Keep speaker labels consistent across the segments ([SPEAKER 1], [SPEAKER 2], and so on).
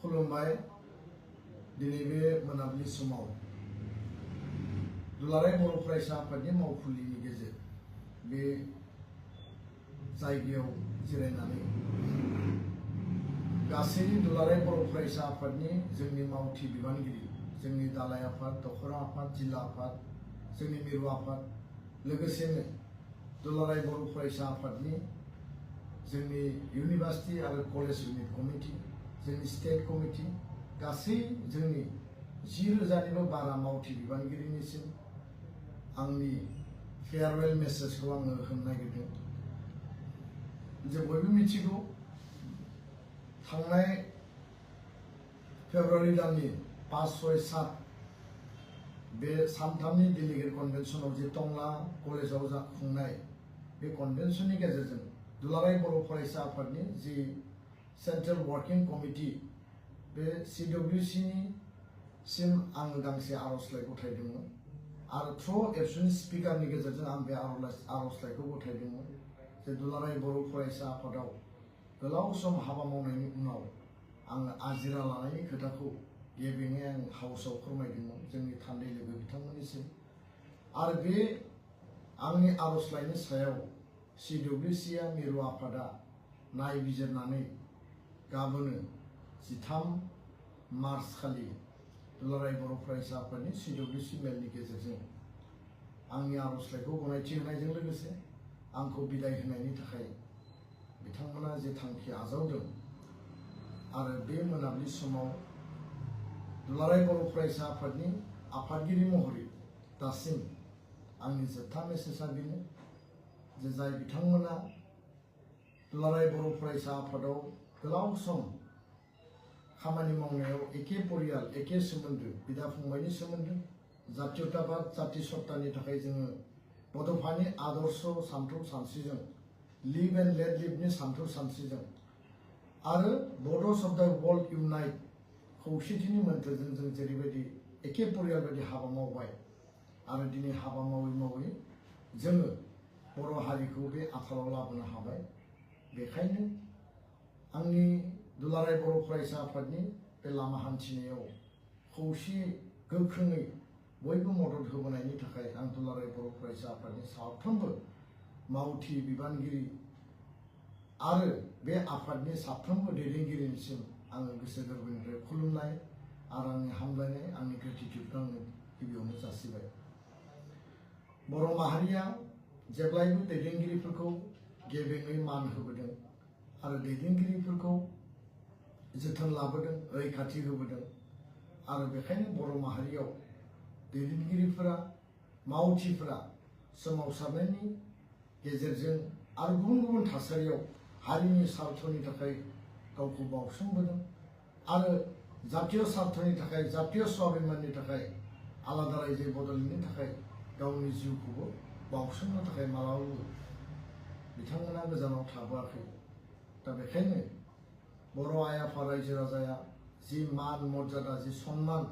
[SPEAKER 1] खुलुमबाय दिनै बे मोनाबिलि समाव दुलाराय बर' फरायसा आफादनि मावखुलिनि गेजेर बे जायगायाव जिरायनानै गासै दुलाराय बर' फरायसा आफादनि जोंनि मावथि बिबानगिरि जोंनि दालाय आफाद दखरा आफाद जिल्ला आफाद जोंनि मिरु आफाद लोगोसेनो दुलाराय बर' फरायसा आफादनि जोंनि इउनिभार्सिटी आरो कलेज इउनिट कमिटि जोंनि स्टेट कमिटि गासै जोंनि 10,000निबो बारा मावथि बिबानगिरिनिसिम आंनि फेयारवेल मेसेजखौ आङो होनो नागिरदों। जों बयबो मिथिगौ थांनाय फेब्रुवारि दाननि 5, 6, 7 बे सानथामनि डेलिगेट कन्वेन्सनाव जे टंला कलेजाव खुंनाय बे कन्वेन्सननि गेजेरजों दुलाराय बर' फरायसा आफादनि जि सेन्ट्रेल वर्किं कमिटि बे CWC सिम आं गांसे आर'जलाइ गथायदोंमोन आरो थ्र' एबसुनि स्पिकारनि गेजेरजों आं बे आर'जलाइखौ गथायदोंमोन जे दुलाराय बर' फरायसा आफादाव गोलाव सम हाबा मावनायनि उनाव आङो आजिरा लानायनि खोथाखौ गेबेङै आं हाउसआव फोरमायदोंमोन जोंनि थान्दै लोगो बिथांमोननिसिम आरो बे आंनि आर'जलाइनि सायाव CWCआ मिरु आफादा नायबिजिरनानै गाबोनो 13 मार्च खालि दुलाराय बर' फरायसा आफादनि CWC मेलनि गेजेरजों आंनि आर'जलाइखौ गनायथि होनायजों लोगोसे आंखौ बिदाय होनायनि थाखाय बिथांमोना जे थांखि आजावदों आरो बे मोनाबिलि समाव दुलाराय बर' फरायसा आफादनि आफादगिरि महरै दासिम आंनि जोबथा मेसेजआ बेनो जे जाय बिथांमोना दुलाराय बर' फरायसा आफादाव गोलाव सम खामानि मावनायाव एखे परियाल एखे सोमोन्दो बिदा फंबायनि सोमोन्दो जातीयताबाद जाति सत्तानि थाखाय जोङो बड'फानि आदर्श सान्थौ सानस्रिजों लिभ एन्ड लेट लिभनि सान्थौ सानस्रिजों आरो बड' अफ द वर्ल्ड इउनाइट खौसेथिनि मोन्थोरजों जों जेरैबायदि एखे परियाल बायदि हाबा मावबाय आरो दिनै हाबा मावै मावै जोङो बर' हारिखौ बे आथालाव लाबोनो हाबाय। बेखायनो आंनि दुलाराय बर' फरायसा आफादनि बे लामा हान्थिनायाव खौसेयै गोख्रोङै बयबो मदद होबोनायनि थाखाय आं दुलाराय बर' फरायसा आफादनि साफ्रोमबो मावथि बिबानगिरि आरो बे आफादनि साफ्रोमबो दैदेनगिरिनिसिम आङो गोसो गोरबोनिफ्राय खुलुमनाय आरो आंनि हामलायनाय आंनि ग्रेटिटिउडखौ आङो गिबियावनो जासिबाय। बर' माहारिया जेब्लायबो दैदेनगिरिफोरखौ गेबेङै मान होबोदों आरो दैदेनगिरिफोरखौ जोथोन लाबोदों रैखाथि होबोदों आरो बेखायनो बर' माहारियाव दैदेनगिरिफोरा मावथिफोरा सोमावसारनायनि गेजेरजों आरो गुबुन गुबुन थासारियाव हारिनि स्वार्थनि थाखाय गावखौ बाउसोमबोदों आरो जातीय स्वार्थनि थाखाय जातीय स्वाभिमाननि थाखाय आलादा रायजो बदलनि थाखाय गावनि जिउखौबो बाउसोमनो थाखाय मालाबाबो बिथांमोना गोजानाव थाबोआखै। दा बेखायनो बर' आइ आफा रायजो राजाया जि मान मर्यादा जि सन्मान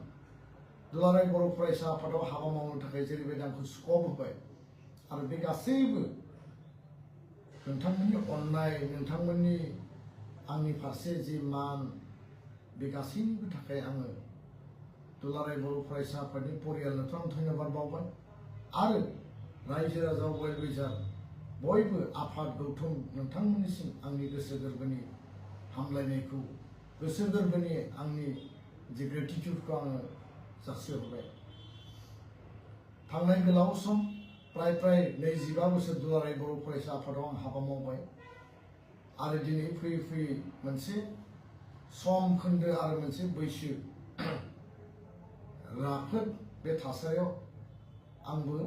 [SPEAKER 1] दुलाराय बर' फरायसा आफादाव हाबा मावनो थाखाय जेरैबायदि आंखौ स्कप होबाय आरो बे गासैबो नोंथांमोननि अननाय नोंथांमोननि आंनि फारसे जि मान बे गासैनिबो थाखाय आङो दुलाराय बर' फरायसा आफादनि परियालनोथ' आं धन्यबाद बावबाय आरो रायजो राजा वेल विजार बयबो आफाद गौथुम नोंथांमोननिसिम आंनि गोसो गोरबोनि हामलायनायखौ गोसो गोरबोनि आंनि जि ग्रेटिटिउडखौ आङो जासिहरबाय। थांनाय गोलाव सम प्राय 25 बोसोर दुलाराय बर' फरायसा आफादाव आं हाबा मावबाय आरो दिनै फैयै फैयै मोनसे सम खोन्दो आरो मोनसे बैसो राफोद बे थासारियाव आंबो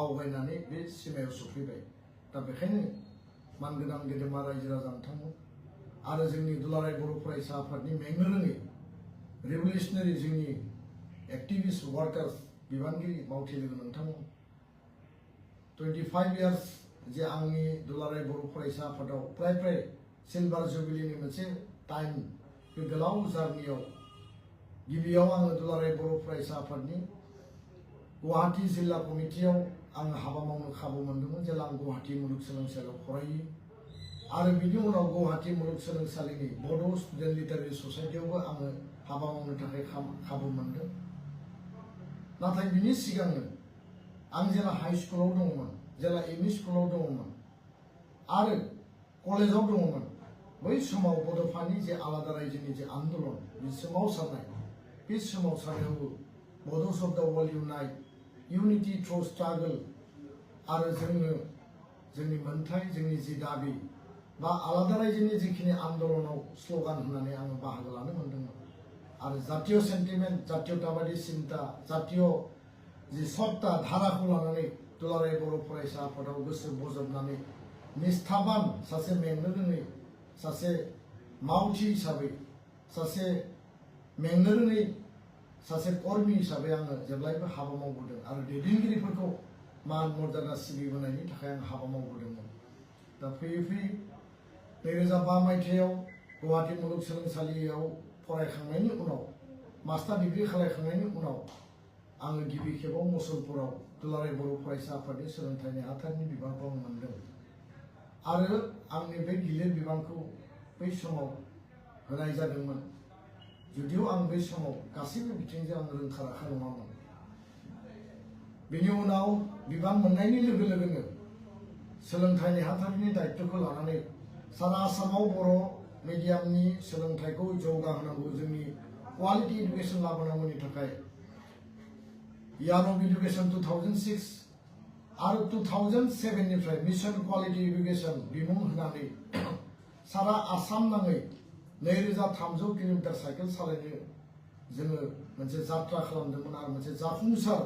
[SPEAKER 1] आवगायनानै बे सिमायाव सफैबाय। दा बेखायनो मानगोनां गेदेमा रायजो राजा नोंथांमोन आरो जोंनि दुलाराय बर' फरायसा आफादनि मेंनो रोङै रिभलिउसनारि जोंनि एक्टिभिस्ट वार्कार्स बिबानगिरि मावथि लोगो नोंथांमोन 25 इयार्स जे आंनि दुलाराय बर' फरायसा आफादाव प्राय सिलभार जुबिलिनि मोनसे टाइम बे गोलाव जार्नियाव गिबियाव आङो दुलाराय बर' फरायसा आफादनि गुवाहाटी जिल्ला कमिटियाव आङो हाबा मावनो खाबु मोनदोंमोन जेला आं गुवाहाटी मुलुगसोलोंसालियाव फरायो आरो बिनि उनाव गुवाहाटी मुलुगसोलोंसालिनि बड' स्टुडेन्ट लिटारेरि ससाइटियावबो आङो हाबा मावनो थाखाय खाबु मोनदों। नाथाय बिनि सिगांनो आं जेला हाई स्कुलाव दङमोन, जेला एमइ स्कुलाव दङमोन आरो कलेजाव दङमोन, बै समाव बड'फानि जे आलादा रायजोनि जे आन्दलन, बे सोमावसारनाय, बे सोमावसारनायावबो बड'स अफ द वर्ल्ड इउनाइट, इउनिटि थ्रु स्ट्रागल आरो जोंनि मोन्थाइ, जोंनि जि दाबि बा आलादा रायजोनि जिखिनि आन्दलनाव स्ल'गान होनानै आङो बाहागो लानो मोन्दोंमोन। आरो जातीय सेन्टिमेन्ट, जातीयताबादि सिन्ता, जातीय जि सत्ता धाराखौ लानानै दुलाराय बर' फरायसा आफादाव गोसो बजबनानै निष्ठाबान सासे मेंनो रोङै, सासे मावथि हिसाबै, सासे मेंनो रोङै सासे कर्मी हिसाबै आङो जेब्लायबो हाबा मावबोदों आरो दैदेनगिरिफोरखौ मान मर्यादा सिबिबोनायनि थाखाय आं हाबा मावबोदोंमोन। दा फैयै फैयै 2005 मायथाइयाव गुवाहाटी मुलुगसोलोंसालियाव फरायखांनायनि उनाव मास्टार डिग्री खालायखांनायनि उनाव आङो गिबि खेबाव मुसलपुराव दुलाराय बर' फरायसा आफादनि सोलोंथाइ नेहाथारनि बिबानखौ आं मोनदों। आरो आंनि बे गिलिर बिबानखौ बै समाव होनाय जादोंमोन, जुदिव आं बै समाव गासैबो बिथिंजों आं रोंखा राखा नङामोन। बेनि उनाव बिबान मोननायनि लोगो लोगोनो सोलोंथाइ नेहाथारनि दायित्वखौ लानानै सारा आसामाव बर' मिडियामनि सोलोंथाइखौ जौगाहोनांगौ, जोंनि क्वालिटि इडुकेसन लाबोनांगौनि थाखाय यार अफ इडुकेसन 2006 आरो 2007 निफ्राय मिशन क्वालिटि इडुकेसन बिमुं होनानै सारा आसाम नाङै 2300 किल'मिटार साइकेल सालायनो जोङो मोनसे जात्रा खालामदोंमोन आरो मोनसे जाफुंसार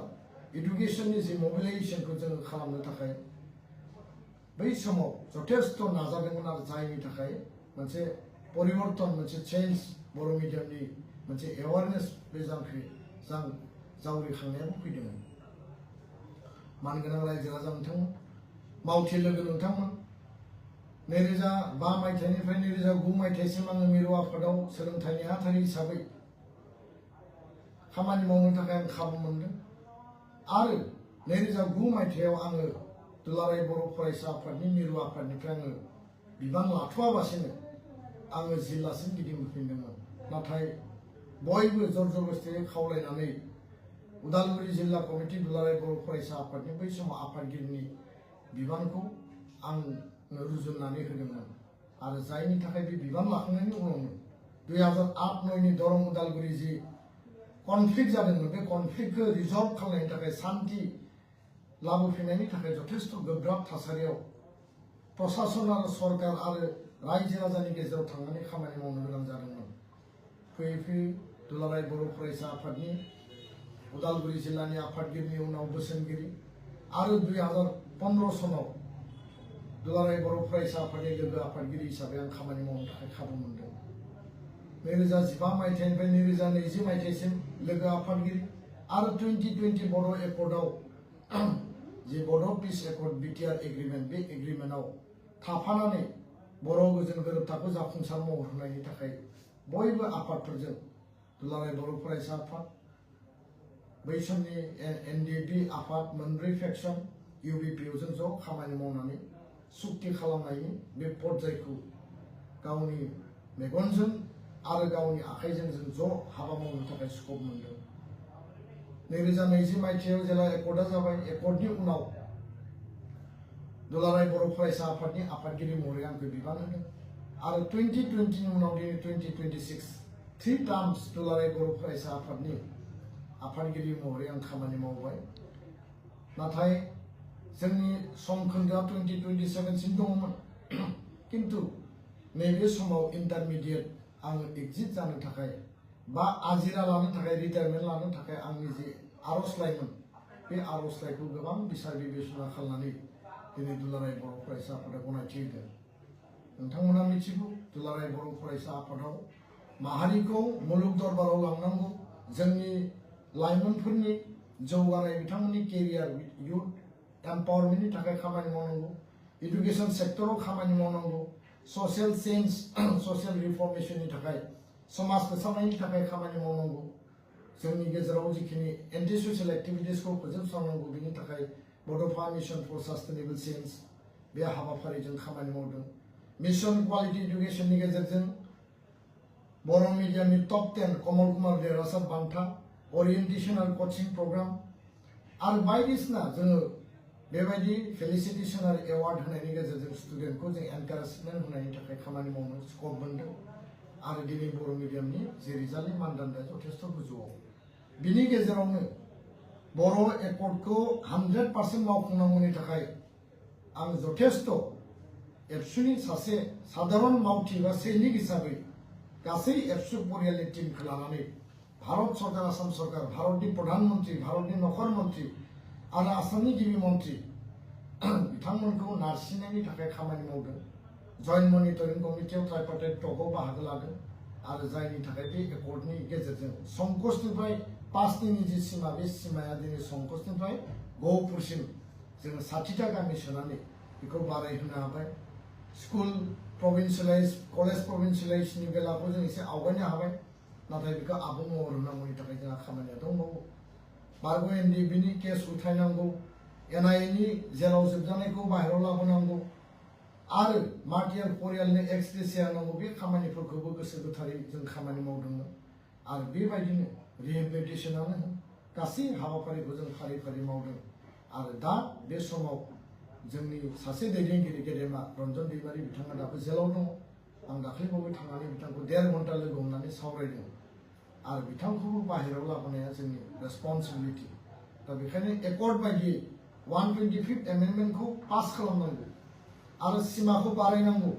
[SPEAKER 1] इडुकेसननि जि मबिलाइजेसनखौ जोङो खालामनो थाखाय बै समाव जथेस्थ नाजादोंमोन आरो जायनि थाखाय मोनसे परिवर्तन, मोनसे चेन्ज बर' मिडियामनि मोनसे एवारनेस बे जावरिखांनायाबो फैदोंमोन। मानगोनां रायजो राजा नोंथांमोन, मावथि लोगो नोंथांमोन, 2005 मायथाइनिफ्राय 2009 मायथाइसिम आङो मिरु आफादाव सोलोंथाइ नेहाथारि हिसाबै खामानि मावनो थाखाय आं खाबु मोनदों। आरो 2009 मायथाइयाव आङो दुलाराय बर' फरायसा आफादनि मिरु आफादनिफ्राय आङो बिबान लाथ'वाबासिनो आङो जिल्लासिम गिदिंफिनदोंमोन। नाथाय बयबो जर जबस्तियै खावलायनानै उदालगुरि जिल्ला कमिटि दुलाराय बर' फरायसा आफादनि बै समाव आफादगिरिनि बिबानखौ आंनो रुजुननानै होदोंमोन। आरो जायनि थाखाय बे बिबान लाखांनायनि उनावनो 2008-9 दरं उदालगुरि जि कनफ्लिक्ट जादोंमोन, बे कनफ्लिक्टखौ रिजल्भ खालामनायनि थाखाय, शान्ति लाबोफिननायनि थाखाय जथेस्थ गोब्राब थासारियाव प्रशासन आरो सरकार आरो रायजो राजानि गेजेराव थांनानै खामानि मावनो गोनां जादोंमोन। फैयै फैयै दुलाराय बर' फरायसा आफादनि उदालगुरि जिल्लानि आफादगिरिनि उनाव बोसोनगिरि आरो 2015 सनाव दुलाराय बर' फरायसा आफादनि लोगो आफादगिरि हिसाबै आं खामानि मावनो थाखाय खाबु मोनदों। 2015 मायथाइनिफ्राय 2020 मायथाइसिम लोगो आफादगिरि आरो 2020 बर' एकर्डआव जि बर' पिस एकर्ड बिटिआर एग्रिमेन्ट, बे एग्रिमेन्टआव थाफानानै बर' गोजोन गोरोबथाखौ जाफुंसार महर होनायनि थाखाय बयबो आफादफोरजों दुलाराय बर' फरायसा आफाद, बै समनि एनडिएफबि आफाद, मोनब्रै फेक्सन इउबिपिअजों ज' खामानि मावनानै सुक्ति खालामनायनि बे पर्यायखौ गावनि मेगनजों आरो गावनि आखाइजों जों ज' हाबा मावनो थाखाय स्कप मोनदों। 2020 मायथाइयाव जेला एकर्डआ जाबाय, एकर्डनि उनाव दुलाराय बर' फरायसा आफादनि आफादगिरि महरै आंखौ बिबान होदों। आरो 2020 नि उनाव दिनै 2026 3 टार्म्स दुलाराय बर' फरायसा आफादनि आफादगिरि महरै आं खामानि मावबाय। नाथाय जोंनि समखोन्दोआ 2027 सिम दङमोन, किन्तु नैबे समाव इन्टारमिडियेट आङो एग्जिट जानो थाखाय बा आजिरा लानो थाखाय, रिटायारमेन्ट लानो थाखाय आंनि जि आर'जलाइमोन, बे आर'जलाइखौ गोबां बिसार बिबेचना खालामनानै दिनै दुलाराय बर' फरायसा आफादा गनायथि होदों। नोंथांमोना मिथिगौ, दुलाराय बर' फरायसा आफादाव माहारिखौ मुलुग दरबाराव लांनांगौ, जोंनि लाइमोनफोरनि जौगानाय, बिथांमोननि केरियार, इयुथ एम्पावारमेन्टनि थाखाय खामानि मावनांगौ, इडुकेसन सेक्टराव खामानि मावनांगौ, ससियेल चेन्ज, ससियेल रिफर्मेशननि थाखाय, समाज फोसाबनायनि थाखाय खामानि मावनांगौ, जोंनि गेजेराव जिखिनि एन्टि ससियेल एक्टिभिटिसखौ फोजोबस्रांनांगौ, बेनि थाखाय बड'फा मिशन फर सास्टेनेबल चेन्ज बे हाबाफारिजों खामानि मावदों। मिशन क्वालिटी एडुकेशननि गेजेरजों बर' मिडियामनि टप 10 कमल कुमार देरहासार बान्था ओरिएन्टेशन आरो कोचिं प्रग्राम आरो बायदिसिना जोङो बेबायदि फेलिसिटेशन आरो एवार्ड होनायनि गेजेरजों स्टुडेन्टखौ जों एनकारेजमेन्ट होनायनि थाखाय खामानि मावनो स्कप मोनदों आरो दिनै बर' मिडियामनि जे रिजाल्टनि मानदान्दाया जथेस्थ गोजौआव बिनि गेजेरावनो बर' एकर्डखौ 100% मावफुंनांगौनि थाखाय आं जथेस्थ एबसुनि सासे साधारन मावथि बा सैनिक हिसाबै गासै एबसु परियालनि टीमखौ लानानै भारत सरकार आसाम सरकार भारतनि प्रधानमन्त्री भारतनि नखर मन्त्री आरो आसामनि गिबि मन्त्री बिथांमोनखौ नारसिननायनि थाखाय खामानि मावदों जइन्ट मनिटरिं कमिटियाव ट्राइपार्टाइट टकआव बाहागो लादों आरो जायनि थाखाय बे एकर्डनि गेजेरजों संकसनिफ्राय 5नि निजि सीमा बे सीमाया दिनै संकसनिफ्राय गहपुरसिम जोङो 60टा गामि सोनानै बेखौ बारायहोनो हाबाय स्कुल प्रभिन्सियलाइज कलेज प्रभिन्सियलाइजनि बेलाखौ जों एसे आवगायनो हाबाय नाथाय बेखौ आबुं महर होनांगौनि थाखाय जोंहा खामानिया दंबावो बारग' एनडिएफबिनि केस उथायनांगौ एनआइएनि जेराव जोबजानायखौ बाहेरायाव लाबोनांगौ आरो मार्टियार परियालनि एक्सग्रेसिया होनांगौ बे खामानिफोरखौबो गोसो गोथारै जों खामानि मावदोंमोन आरो बेबायदिनो रिहेबिलिटेसनानो गासै हाबाफारिखौ जों फारि फारि मावदों आरो दा बे समाव जोंनि सासे दैदेनगिरि गेदेमा रन्जन दैमारि बिथाङा दाबो जेलाव दङ आं दाख्लैबावै थांनानै बिथांखौ 1.5 घन्टा लोगो हमनानै सावरायदों आरो बिथांखौबो बाहेरायाव लाबोनाया जोंनि रेसपन्सिबिलिटि दा बेखायनो एकर्ड बायदियै 125th एमेन्डमेन्टखौ पास खालामनांगौ आरो सीमाखौ बारायनांगौ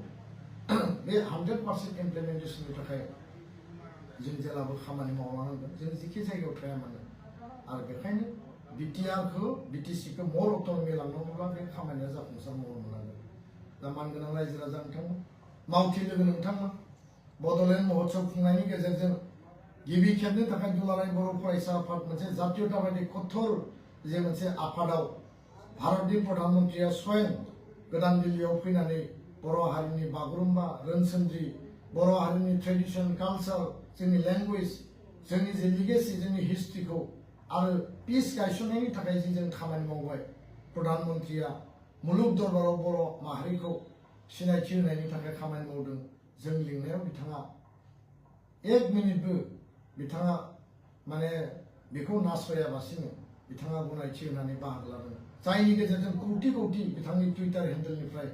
[SPEAKER 1] बे 100% इमप्लिमेन्टेशननि थाखाय जों जेब्लाबो खामानि मावलांनांगोन जों जेखि जायगायाव थाया मानो आरो बेखायनो बिटिआरखौ बिटिसिखौ मर अट'नमि लांनांगौब्ला बे खामानिया जाफुंसार महर मोननांगोन दा मानगोनां रायजो राजा नोंथांमोन मावथि लोगो नोंथांमोन बड'लेण्ड महोत्सव खुंनायनि गेजेरजों गिबि खेबनि थाखाय दुलाराय बर' फरायसा आफाद मोनसे जातीयताबादि कठोर जे मोनसे आफादाव भारतनि प्रधानमन्त्रिया स्वयं गोदान दिल्लीयाव फैनानै बर' हारिनि बागुरुम्बा रोनसोन्द्रि बर' हारिनि ट्रेडिसन कालचार जोंनि लेंगुवेज जोंनि जे लिगेसि जोंनि हिस्ट्रिखौ आरो पिस गायसननायनि थाखाय जों खामानि मावबाय प्रधानमन्त्रिया मुलुग दरबाराव बर' माहारिखौ सिनायथि होनायनि थाखाय खामानि मावदों जों लिंनायाव बिथाङा 1 मिनिटबो बिथाङा माने बेखौ नासयालासिनो बिथाङा गनायथि होनानै बाहागो लादों जायनि गेजेरजों कौटि कौटि बिथांनि टुइटार हेन्डेलनिफ्राय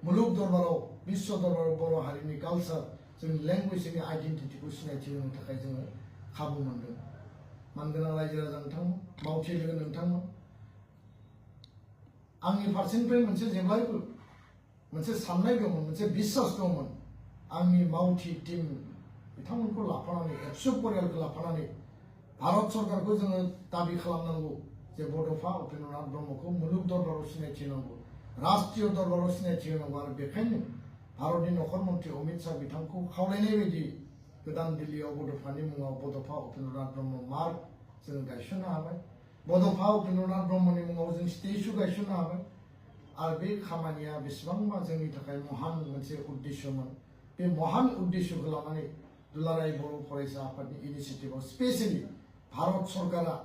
[SPEAKER 1] मुलुग दरबाराव विश्व दरबाराव बर' हारिनि कालचार जोंनि लेंगुवेज जोंनि आइडेन्टिटिखौ सिनायथि होनो थाखाय जोङो खाबु मोनदों मानगोनां रायजो राजा नोंथांमोन मावथि लोगो नोंथांमोन आंनि फारसेनिफ्राय मोनसे जेब्लायबो मोनसे साननाय दंमोन मोनसे बिश्वास दंमोन आंनि मावथि टीम बिथांमोनखौ लाफानानै एबसु परियालखौ लाफानानै भारत सरकारखौ जोङो दाबि खालामनांगौ जे बड'फा उपेन्द्रनाथ ब्रह्मखौ मुलुग दरबाराव सिनायथि होनांगौ राष्ट्रीय दरबाराव सिनायथि होनांगौ आरो बेखायनो भारतनि नखर मन्त्रि अमित शाह बिथांखौ खावलायनाय बायदि गोदान दिल्लीयाव बड'फानि मुङाव बड'फा उपेन्द्रनाथ ब्रह्म मार्ग जों गायसननो हाबाय बड'फा उपेन्द्रनाथ ब्रह्मनि मुङाव जों स्टेचु गायसननो हाबाय आरो बे खामानिया बेसेबांबा जोंनि थाखाय महान मोनसे उद्देश्यमोन बे महान उद्देश्यखौ लानानै दुलाराय बर' फरायसा आफादनि इनिसिएटिभआव स्पेशली भारत सरकारा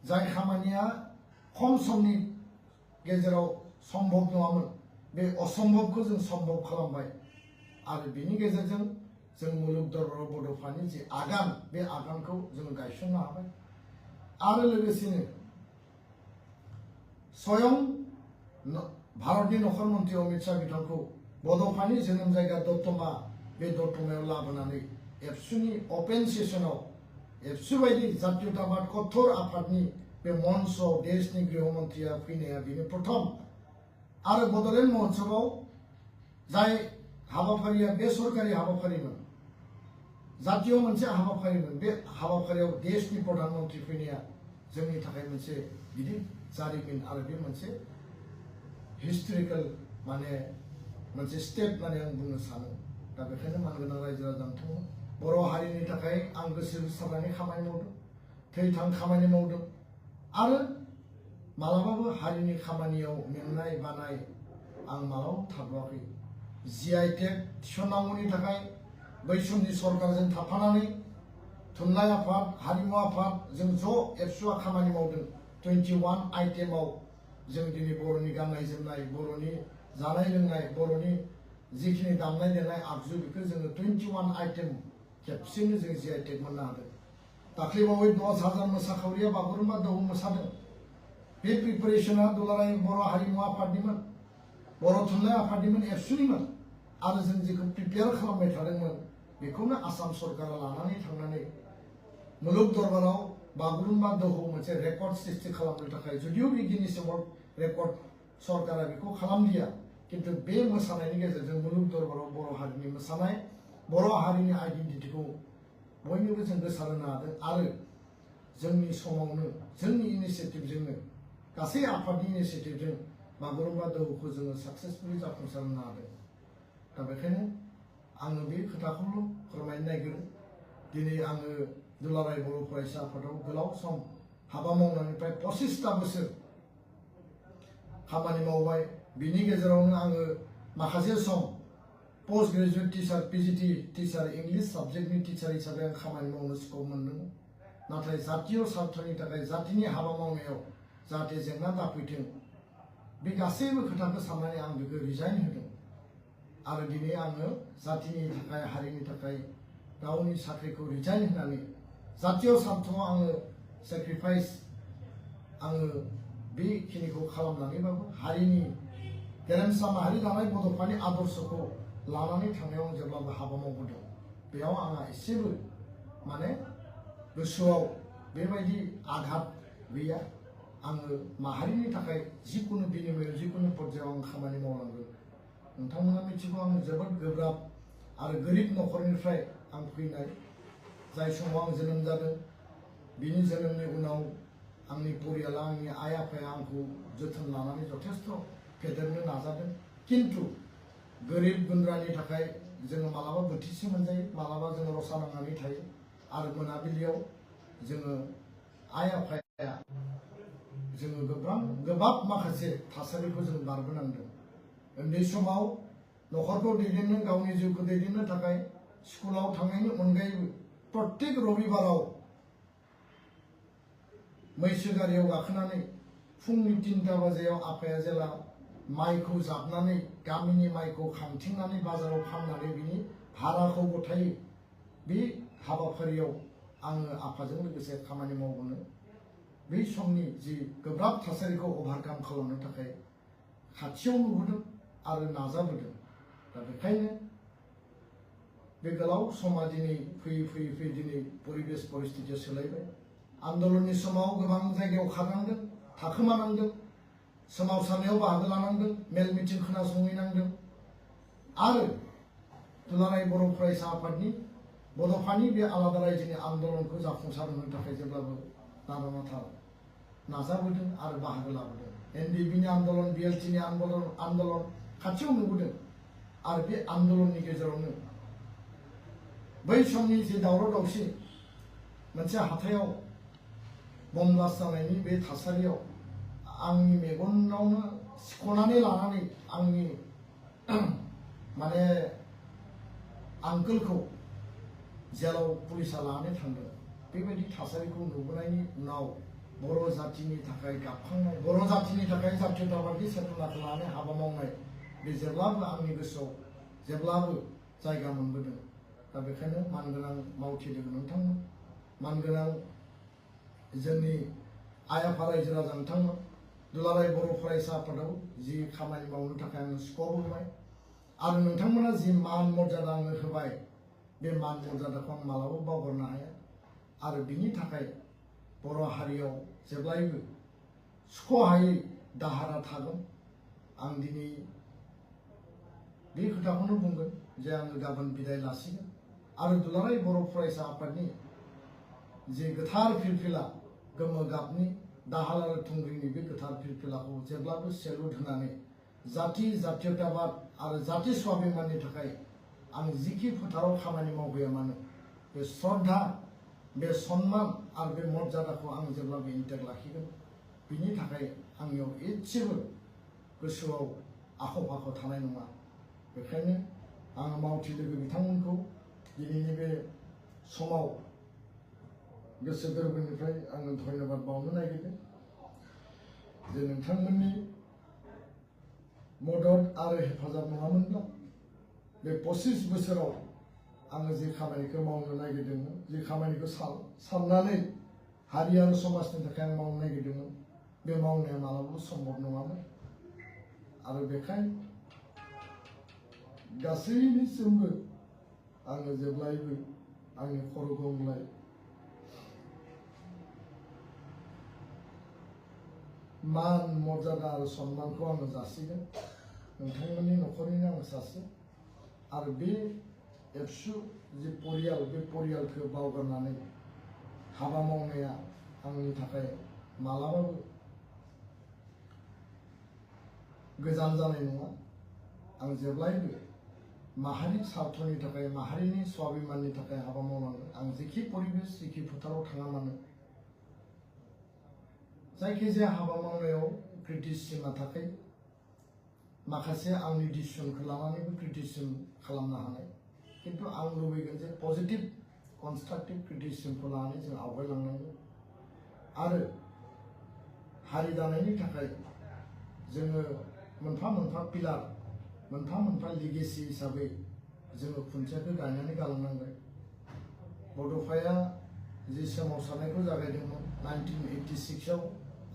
[SPEAKER 1] जाय खामानिया खम समनि गेजेराव सम्भब नङामोन बे असम्भबखौ जों सम्भब खालामबाय आरो बेनि गेजेरजों जों मुलुग दरबाराव बड'फानि जे आगान बे आगानखौ जों गायसननो हाबाय आरो लोगोसेनो स्वयं भारतनि नखर मन्त्रि अमित शाह बिथांखौ बड'फानि जोनोम जायगा दतमा बे दतमायाव लाबोनानै एबसुनि अपेन सेसनाव एबसु बायदि जातीयताबाद कठोर आफादनि बे मन्चआव देशनि गृहमन्त्रिया फैनाया बेनो प्रथम आरो बड'लेण्ड महोत्सवआव जाय हाबाफारिया बेसरकारि हाबाफारिमोन जातीय मोनसे हाबाफारिमोन बे हाबाफारियाव देशनि प्रधानमन्त्रि फैनाया जोंनि थाखाय मोनसे गिदिर जारिमिन आरो बे मोनसे हिस्टरिकेल माने मोनसे स्टेप होननानै आं बुंनो सानो दा बेखायनो मानगोनां रायजो राजा नोंथांमोन बर' हारिनि थाखाय आं गोसो होसारनानै खामानि मावदों थै-थां खामानि मावदों आरो मालाबाबो हारिनि खामानियाव मेंनाय बानाय आं मालाबाबो थाबोआखै GI टेग थिसननांगौनि थाखाय बै समनि सरकारजों थाफानानै थुनलाइ आफाद हारिमु आफाद जों ज' एबसुआ खामानि मावदों 21 आइटेमाव जों दिनै बर'नि गाननाय जोमनाय बर'नि जानाय लोंनाय बर'नि जिखिनि दामनाय देनाय आगजु बेखौ जोङो 21 आइटेम खेबसेनो जों GI टेग मोननो हादों। दाख्लैबावै 10,000 मोसाखावरिया बागुरुम्बा दोहौ मोसादों। बे प्रिपारेसना दुलाराय बर' हारिमु आफादनिमोन, बर' थुनलाइ आफादनिमोन, एबसुनिमोन। आरो जों जेखौ प्रिपेयार खालामबाय थादोंमोन बेखौनो आसाम सरकारा लानानै थांनानै मुलुग दरबाराव बागुरुम्बा दोहौ मोनसे रेकर्ड सृष्टि खालामनो थाखाय जुदिও बे गिनिस वर्ल्ड रेकर्ड सरकारा बेखौ खालामदिया, किन्तु बे मोसानायनि गेजेरजों मुलुग दरबाराव बर' हारिनि मोसानाय, बर' हारिनि आइडेन्टिटिखौ बयनोबो जों गोसारहोनो हादों। आरो जोंनि समावनो जोंनि इनिसिएटिभजोंनो गासै आफादनि इनिसिएटिभजों बागुरुम्बा दोहौखौ जोङो साक्सेसफुलि जाफुंसारहोनो हादों। दा बेखायनो आङो बे खोथाखौल' फोरमायनो नागिरो। दिनै आङो दुलाराय बर' फरायसा आफादाव गोलाव सम हाबा मावनायनिफ्राय 25टा बोसोर खामानि मावबाय। बिनि गेजेरावनो आङो माखासे some post graduate teacher PGT teacher English साबजेक्टनि टिचार हिसाबै आं खामानि मावनो स्कप मोनदोंमोन। नाथाय जातीय स्वार्थनि थाखाय जातिनि हाबा मावनायाव जाहाथे जेंना दाफैथों बे गासैबो खोथाखौ साननानै आं बेखौ रिजाइन होदों। आरो दिनै आङो जातिनि थाखाय हारिनि थाखाय गावनि साख्रिखौ रिजाइन होनानै जातीय स्वार्थआव आङो सेक्रिफाइस आङो बेखिनिखौ खालामनानैबाबो हारिनि गेरेमसा माहारि दानाय बड'फानि आदर्शखौ लानानै थांनायाव आं जेब्लाबो हाबा मावबोदों। बेयाव आंहा एसेबो माने गोसोआव बेबायदि आघात गैया। आङो माहारिनि थाखाय जिकुनु बिनिमय जिकुनु पर्यायाव आं खामानि मावलांगोन। नोंथांमोना मिथिगौ आं जोबोद गोब्राब आरो गोरिब न'खरनिफ्राय आं फैनाय। जाय समाव आं जोनोम जादों बिनि जोनोमनि उनाव आंनि परियाला आंनि आइ आफाया आंखौ जोथोन लानानै जथेस्थ' फेदेरनो नाजादों। किन्तु गोरिब गुन्द्रानि थाखाय जोङो मालाबा बोथिसे मोनजायो, मालाबा जोङो रसा नांनानै थायो। आरो मोनाबिलियाव जोङो आइ आफाया जोङो गोबाब माखासे थासारिखौ जों बारबोनांदों। उन्दै समाव न'खरखौ दैदेननो गावनि जिउखौ दैदेननो थाखाय स्कुलाव थांनायनि अनगायैबो प्रत्येक रबिबाराव मैसो गारियाव गाखोनानै फुंनि 3टा बाजियाव आफाया जेला माइखौ जाबनानै गामिनि माइखौ खांथिंनानै बाजाराव फाननानै बिनि भाराखौ गथायो, बे हाबाफारियाव आङो आफाजों लोगोसे खामानि मावबोनो बै समनि जि गोब्राब थासारिखौ अभारकाम खालामनो थाखाय खाथियाव नुबोदों आरो नाजाबोदों। दा बेखायनो बे गोलाव समा दिनै फैयै दिनै परिबेस परिस्थितिया सोलायबाय। आन्दलननि समाव गोबां जायगायाव खारनांदों, थाखोमानांदों, सोमावसारनायाव बाहागो लानांदों, मेल मिटिं खोनासंहैनांदों। आरो दुलाराय बर' फरायसा आफादनि बड'फानि बे आलादा रायजोनि आन्दलनखौ जाफुंसार होनो थाखाय जेब्लाबो नारा-नाथा नाजाबोदों आरो बाहागो लाबोदों। NDBनि आन्दलन, BLTनि आन्दलन खाथियाव नुबोदों। आरो बे आन्दलननि गेजेरावनो बै समनि जे दावराव दावसि मोनसे हाथायाव बम ब्लास्ट जानायनि बे थासारियाव आंनि मेगनावनो सिख'नानै लानानै आंनि माने आंकोलखौ जेलाव पुलिसा लानानै थांदों। बेबायदि थासारिखौ नुबोनायनि उनाव बर' जातिनि थाखाय गाबखांनाय, बर' जातिनि थाखाय जातीयताबादि चेतनाखौ लानानै हाबा मावनाय बे जेब्लाबो आंनि गोसोआव जेब्लाबो जायगा मोनबोदों। दा बेखायनो मानगोनां मावथि लोगो नोंथांमोन, मानगोनां जोंनि आइ आफा रायजो राजा नोंथांमोन, दुलाराय बर' फरायसा आफादाव जि खामानि मावनो थाखाय आङो स्कप होबाय आरो नोंथांमोना जि मान मर्यादा आंनो होबाय, बे मान मर्यादाखौ आं मालाबाबो बावगारनो हाया। आरो बिनि थाखाय बर' हारियाव जेब्लायबो सुख'हायै दाहारा थागोन। आं दिनै बे खोथाखौनो बुंगोन जे आङो गाबोन बिदाय लासिगोन आरो दुलाराय बर' फरायसा आफादनि जे गोथार फिरफिला गोमो गाबनि दाहाल आरो थुंग्रिनि बे गोथार फिरफिलाखौ जेब्लाबो सेलुट होनानै जाति जातीयताबाद आरो जाति स्वाभिमाननि थाखाय आं जिखि फोथाराव खामानि मावबोया मानो बे श्रद्धा, बे सन्मान आरो बे मर्यादाखौ आं जेब्लाबो इन्टेक्ट लाखिगोन। बिनि थाखाय आंनियाव एसेबो गोसोआव आख' फाख' थानाय नङा। बेखायनो आं मावथि लोगो बिथांमोनखौ दिनैनि बे समाव गोसो गोरबोनिफ्राय आङो धन्यबाद बावनो नागिरदों जे नोंथांमोननि मदद आरो हेफाजाब नङामोनब्ला बे 25 बोसोराव आङो जे खामानिखौ मावनो नागिरदोंमोन जे खामानिखौ साननानै हारि आरो समाजनि थाखाय आं मावनो नागिरदोंमोन बे मावनाया मालाबाबो सम्भब नङामोन आरो बेखायनो गासैनिसिमबो आङो जेब्लायबो आंनि खर' गंग्लाय मान मर्यादा आरो सन्मानखौ आङो जासिगोन नोंथांमोननि न'खरनिनो आं सासे आरो बे एबसु जे परियाल बे परियालखौ बावगारनानै हाबा मावनाया आंनि थाखाय मालाबाबो गोजान जानाय नङा आं जेब्लायबो माहारि स्वार्थनि थाखाय माहारिनि स्वाभिमाननि थाखाय हाबा मावनांगोन आं जेखि परिबेश जेखि फोथाराव थाङा मानो जायखिजाया हाबा मावनायाव क्रिटिसिजमा थाखाय माखासे आंनि डिसिसनखौ लानानैबो क्रिटिसिजम खालामनो हानाय किन्तु आं लुबैगोन जे पजिटिभ कनस्ट्राक्टिभ क्रिटिसिजमखौ लानानै जों आवगायलांनांगोन आरो हारि दानायनि थाखाय जोङो मोनफा मोनफा पिलार मोनफा मोनफा लिगेसि हिसाबै जोङो खुन्थियाखौ गायनानै गालांनांगोन बड'फाया जि सोमावसारनायखौ जागायदोंमोन 1986 आव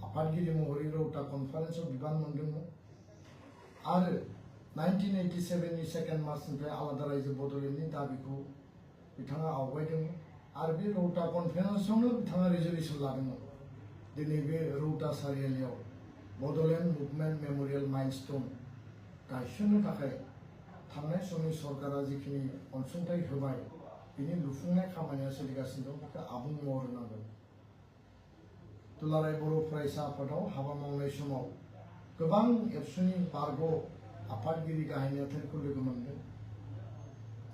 [SPEAKER 1] आफादगिरि महरै रौता कनफारेन्सआव बिबान मोनदोंमोन आरो 1987 नि 2 मार्चनिफ्राय आलादा रायजो बड'लेण्डनि दाबिखौ बिथाङा आवगायदोंमोन आरो बे रौता कनफारेन्सआवनो बिथाङा रिजलिउसन लादोंमोन दिनै बे रौता सारियालियाव बड'लेण्ड मुभमेन्ट मेम'रियेल माइलस्टोन गायसननो थाखाय थांनाय समनि सरकारा जिखिनि अनसुंथाइ होबाय बिनि लुफुंनाय खामानिया सोलिगासिनो दं बेखौ आबुं महर होनांगोन दुलाराय बर' फरायसा आफादाव हाबा मावनाय समाव गोबां एबसुनि बारग' आफादगिरि गाहाय नेहाथारिखौ लोगो मोनदों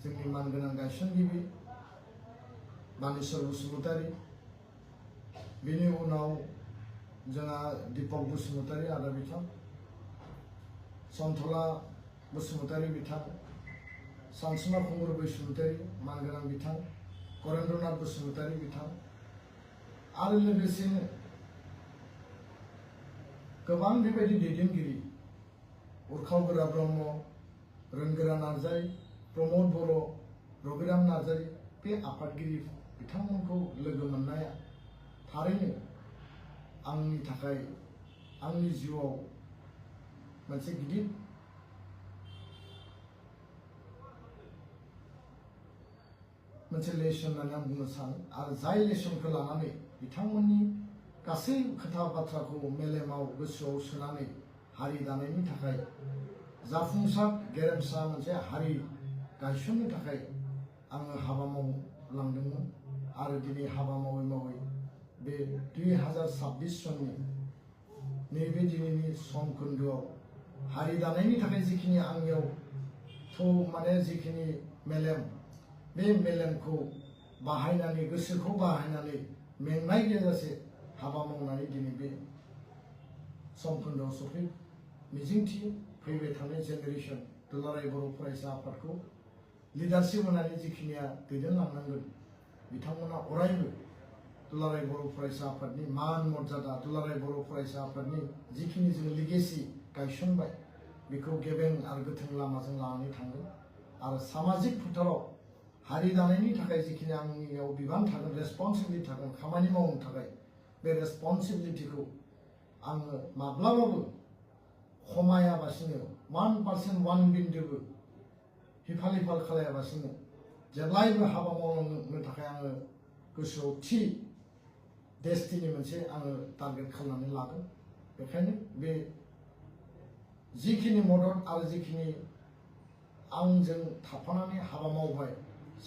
[SPEAKER 1] जोंनि मानगोनां गायसनगिरि बानेश्वर बसुमतारी बिनि उनाव जोंहा दीपक बसुमतारी आदा बिथां सन्थला बसुमतारी बिथां सानसुमा खुंगुर बसुमतारी मानगोनां बिथां करेन्द्रनाथ बसुमतारी बिथां आरो लोगोसेनो गोबां बेबायदि दैदेनगिरि उरखाव गोरा ब्रह्म रोनगोरा नार्जारी प्रमद बर' रबिराम नार्जारी बे आफादगिरि बिथांमोनखौ लोगो मोननाया थारैनो आंनि थाखाय आंनि जिउआव मोनसे गिदिर मोनसे लेसन होननानै आं बुंनो सानो आरो जाय लेसनखौ लानानै बिथांमोननि गासै खोथा बाथ्राखौ मेलेमाव गोसोआव सोनानै हारि दानायनि थाखाय जाफुंसार गेरेमसा मोनसे हारि गायसननो थाखाय आङो हाबा मावलांदोंमोन आरो दिनै हाबा मावै मावै बे 2026 सननि नैबे दिनैनि सम खोन्दोआव हारि दानायनि थाखाय जिखिनि आंनियाव माने जिखिनि मेलेम बे मेलेमखौ बाहायनानै गोसोखौ बाहायनानै मेंनाय गैयाजासे हाबा मावनानै दिनै बे सम खोन्दोआव सफै मिजिंथियो फैबाय थानाय जेनेरेसन दुलाराय बर' फरायसा आफादखौ लिडारशिप होनानै जिखिनिया दैदेनलांनांगोन बिथांमोना अरायबो दुलाराय बर' फरायसा आफादनि मान मर्यादा दुलाराय बर' फरायसा आफादनि जिखिनि जों लिगेसि गायसनबाय बेखौ गेबें आरो गोथों लामाजों लानानै थांगोन आरो सामाजिक फोथाराव हारि दानायनि थाखाय जिखिनि आंनियाव बिबान थागोन रेसपन्सिबिलिटि थागोन खामानि मावनो थाखाय बे रेसपन्सिबिलिटिखौ आङो माब्लाबाबो खमायाबासिनो 1% 1 बिन्दोबो हिफाल हिफाल खालायाबासिनो जेब्लायबो हाबा मावलांनो थाखाय आङो गोसोआव थि डेस्टिनि मोनसे आङो टारगेट खालामनानै लागोन बेखायनो बे जिखिनि मदद आरो जिखिनि आंजों थाफानानै हाबा मावबाय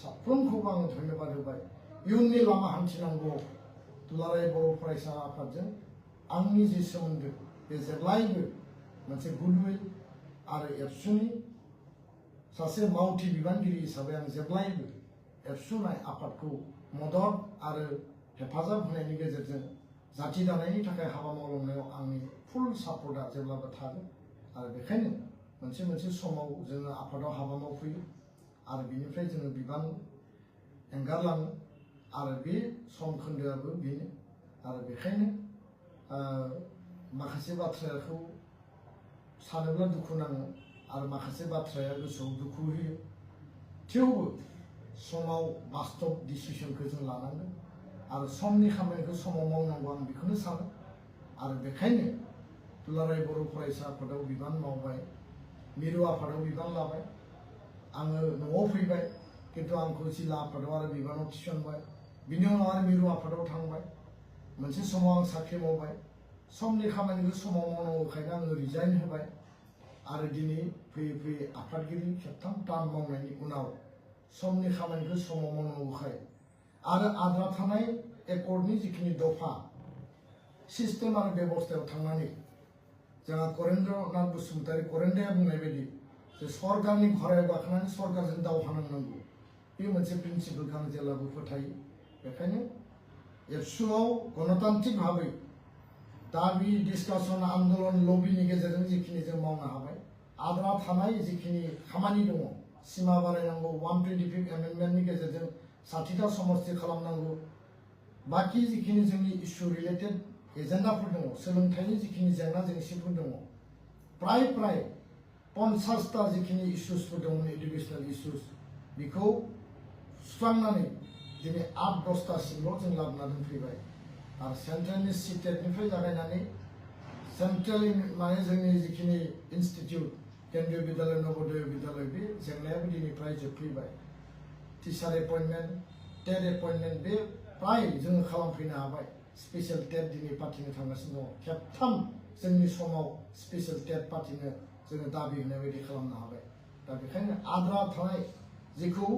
[SPEAKER 1] साफ्रोमखौबो आङो धन्यबाद होबाय इयुननि लामा हान्थिनांगौ दुलाराय बर' फरायसा आफादजों आंनि जि सोमोन्दो बे जेब्लायबो मोनसे गुडविल आरो एबसुनि सासे मावथि बिबानगिरि हिसाबै आं जेब्लायबो एबसुनाय आफादखौ मदद आरो हेफाजाब होनायनि गेजेरजों जाथि दानायनि थाखाय हाबा मावलांनायाव आंनि फुल सापर्टआ जेब्लाबो थागोन आरो बेखायनो मोनसे मोनसे समाव जोङो आफादाव हाबा मावफैयो आरो बिनिफ्राय जोङो बिबान एंगारलाङो आरो बे सम खोन्दोआबो बेनो आरो बेखायनो माखासे बाथ्राखौ सानोब्ला दुखु नाङो आरो माखासे बाथ्राया गोसोआव दुखु होयो थेवबो समाव बास्तब डिसिसनखौ जों लानांगोन आरो समनि खामानिखौ समाव मावनांगौ आं बेखौनो सानो आरो बेखायनो दुलाराय बर' फरायसा आफादाव बिबान मावबाय मिरु आफादाव बिबान लाबाय आङो न'आव फैबाय किन्तु आंखौ जिल्ला आफादाव आरो बिबानाव थिसनबाय बिनि उनाव आरो मिरु आफादाव थांबाय मोनसे समाव आं साख्रि मावबाय समनि खामानिखौ समाव मावनांगौखायनो आङो रिजाइन होबाय आरो दिनै फैयै फैयै आफादगिरि खेबथाम टार्म मावनायनि उनाव समनि खामानिखौ समाव मावनांगौखाय आरो आद्रा थानाय एकर्डनि जिखिनि दफा सिस्टेम आरो बेबस्थायाव थांनानै जोंहा करेन्द्रनाथ बसुमतारी करेन्दाया बुंनाय बायदि जे सरकारनि घरायाव गाखोनानै सरकारजों दावहा नांनांगौ बे मोनसे प्रिन्सिपलखौ आं जेब्लाबो फोथायो बेखायनो एबसुआव गणतान्त्रिक भाबै दाबि डिसकासन आन्दोलन लबिनि गेजेरजों जिखिनि जों मावनो हाबाय आद्रा थानाय जिखिनि खामानि दङ सिमा बारायनांगौ 125 एमेन्डमेन्टनि गेजेरजों 60टा समस्ति खालामनांगौ बाकी जिखिनि जोंनि इस्यु रिलेटेड एजेन्डाफोर दङ सोलोंथाइनि जिखिनि जेंना जेंसिफोर दङ प्राय 50टा जिखिनि इस्युसफोर दंमोन एडुकेसनेल इस्युस बेखौ सुस्रांनानै दिनै 8-10टासिमल' जों लाबोना दोनफैबाय आरो सेन्ट्रेलनि सिटेटनिफ्राय जागायनानै सेन्ट्रेल माने जोंनि जिखिनि इनस्टिट्युट केन्द्रीय विद्यालय नवोदय विद्यालय बे जेंनायाबो दिनैफ्राय जोबफैबाय टिचार एपइन्टमेन्ट टेट एपइन्टमेन्ट बे प्राय जोङो खालामफैनो हाबाय स्पेसियेल टेट दिनै पार्टिनो थांगासिनो दङ खेबथाम जोंनि समाव स्पेसियेल टेट पार्टिनो जोङो दाबि होनाय बायदि खालामनो हाबाय दा बेखायनो आद्रा थानाय जेखौ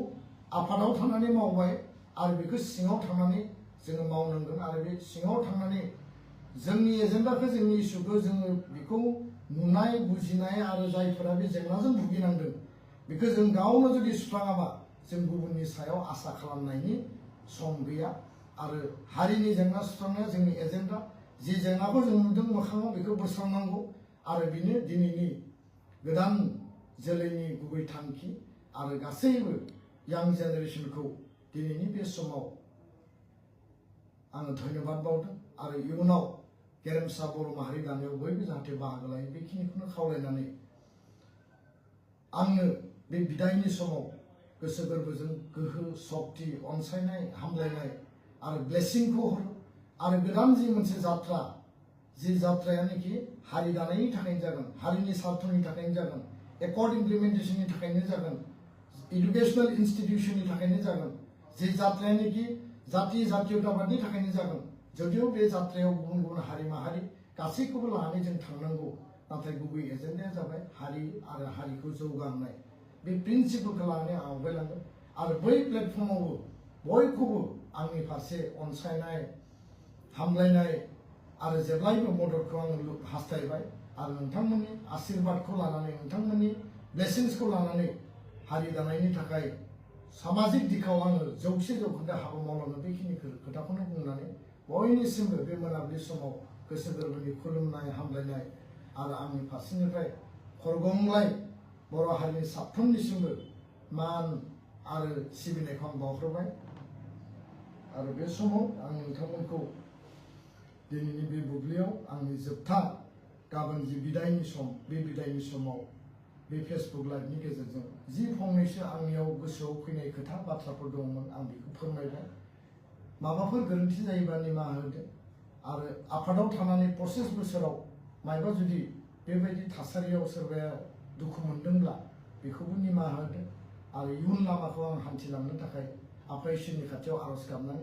[SPEAKER 1] आफादाव थांनानै मावबाय आरो बेखौ सिङाव थांनानै जोङो मावनांगोन आरो बे सिङाव थांनानै जोंनि एजेन्डाखौ जोंनि इस्युखौ जोङो बेखौ नुनाय बुजिनाय आरो जायफोरा बे जेंनाजों भुगिनांदों बेखौ जों गावनो जुदि सुस्राङाबा जों गुबुननि सायाव आसा खालामनायनि सम गैया आरो हारिनि जेंना सुस्रांनाया जोंनि एजेन्डा जे जेंनाखौ जों नुदों मोखाङाव बेखौ बोस्रांनांगौ आरो बेनो दिनैनि गोदान जोलैनि गुबै थांखि आरो गासैबो यां जेनेरेसनखौ दिनैनि बे समाव आङो धन्यबाद बावदों आरो इयुनाव गेरेमसा बर' माहारि दानायाव बयबो जाहाथे बाहागो लायो बेखिनिखौनो खावलायनानै आंनो बे बिदायनि समाव गोसो गोरबोजों गोहो सक्ति अनसायनाय हामलायनाय आरो ब्लेसिंखौ हरो आरो गोदान जि मोनसे जात्रा जि जात्रायानोखि हारि दानायनि थाखायनो जागोन हारिनि स्वार्थनि थाखायनो जागोन एकर्ड इमप्लिमेन्टेसननि थाखायनो जागोन एडुकेसनेल इन्स्टिट्युसननि थाखायनो जागोन जे जात्रायानोखि जाति जातीयताबादनि थाखायनो जागोन जदिव बे जात्रायाव गुबुन गुबुन हारि माहारि गासैखौबो लानानै जों थांनांगौ नाथाय गुबै एजेन्डाया जाबाय हारि आरो हारिखौ जौगाहोनाय बे प्रिन्सिपलखौ लानानै आवगायलांगोन आरो बै प्लेटफर्मावबो बयखौबो आंनि फारसे अनसायनाय हामलायनाय आरो जेब्लायबो मददखौ आङो हास्थायबाय आरो नोंथांमोननि आशीर्बादखौ लानानै नोंथांमोननि ब्लेसिंसखौ लानानै हारि दानायनि थाखाय सामाजिक दिखाव आङो 100% हाबा मावलांनो बेखिनि खोथाखौनो बुंनानै बयनिसिमबो बे मोनाबिलि समाव गोसो गोरबोनि खुलुमनाय हामलायनाय आरो आंनि फारसेनिफ्राय खरगंलाय बर' हारिनि साफ्रोमनिसिमबो मान आरो सिबिनायखौ आं बावहरबाय आरो बे समाव आं नोंथांमोनखौ दिनैनि बे बुब्लियाव आंनि जोबथा गाबोन जि बिदायनि सम बे बिदायनि समाव बे फेसबुक लाइभनि गेजेरजों जि फंनैसो आंनियाव गोसोआव फैनाय खोथा बाथ्राफोर दंमोन आं बेखौ फोरमायबाय माबाफोर गोरोन्थि जायोबा निमाहा होदो आरो आफादाव थानानै प्रसेस बोसोराव मायबा जुदि बेबायदि थासारियाव सोरबाया दुखु मोनदोंब्ला बेखौबो निमाहा होदो आरो इयुन लामाखौ आं हान्थिलांनो थाखाय आफा इसोरनि खाथियाव आर'ज गाबनानै